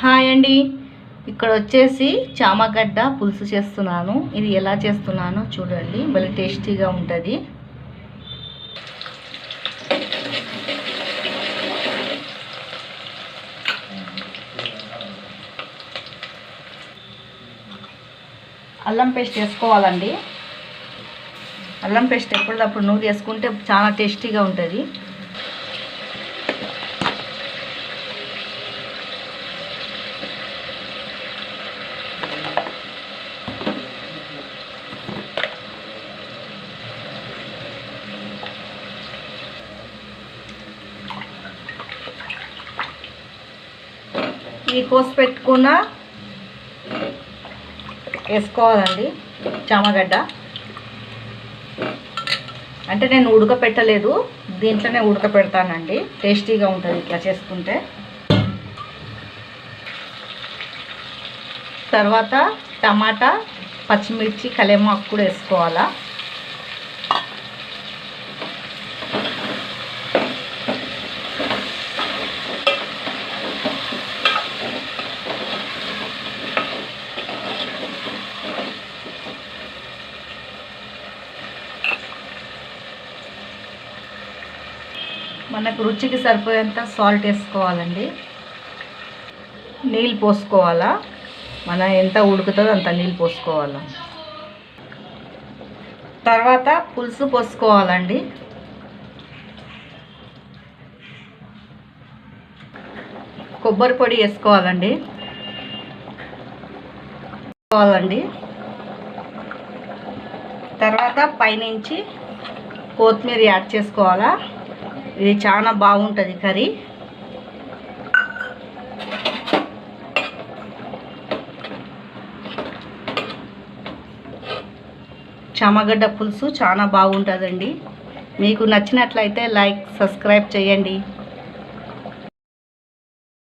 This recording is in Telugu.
హాయ్ అండి, ఇక్కడ వచ్చేసి చామగడ్డ పులుసు చేస్తున్నాను. ఇది ఎలా చేస్తున్నానో చూడండి, భలే టేస్టీగా ఉంటుంది. అల్లం పేస్ట్ వేసుకోవాలండి. అల్లం పేస్ట్ ఎప్పటికప్పుడు నూరు వేసుకుంటే చాలా టేస్టీగా ఉంటుంది. ఈ కోసి పెట్టుకున్న వేసుకోవాలండి చామగడ్డ. అంటే నేను ఉడకపెట్టలేదు, దీంట్లోనే ఉడకపెడతానండి. టేస్టీగా ఉంటుంది ఇట్లా చేసుకుంటే. తర్వాత టమాటా, పచ్చిమిర్చి, కలేమాకు కూడా వేసుకోవాలా. మనకు రుచికి సరిపోయేంత సాల్ట్ వేసుకోవాలండి. నీళ్ళు పోసుకోవాలా, మన ఎంత ఉడుకుతుందో అంత నీళ్ళు పోసుకోవాలా. తర్వాత పులుసు పోసుకోవాలండి. కొబ్బరి పొడి వేసుకోవాలండి. తర్వాత పైనుంచి కొత్తిమీర యాడ్ చేసుకోవాలా. ఇది చాలా బాగుంటుంది కర్రీ. చామగడ్డ పులుసు చాలా బాగుంటుందండి. మీకు నచ్చినట్లయితే లైక్, సబ్స్క్రైబ్ చేయండి.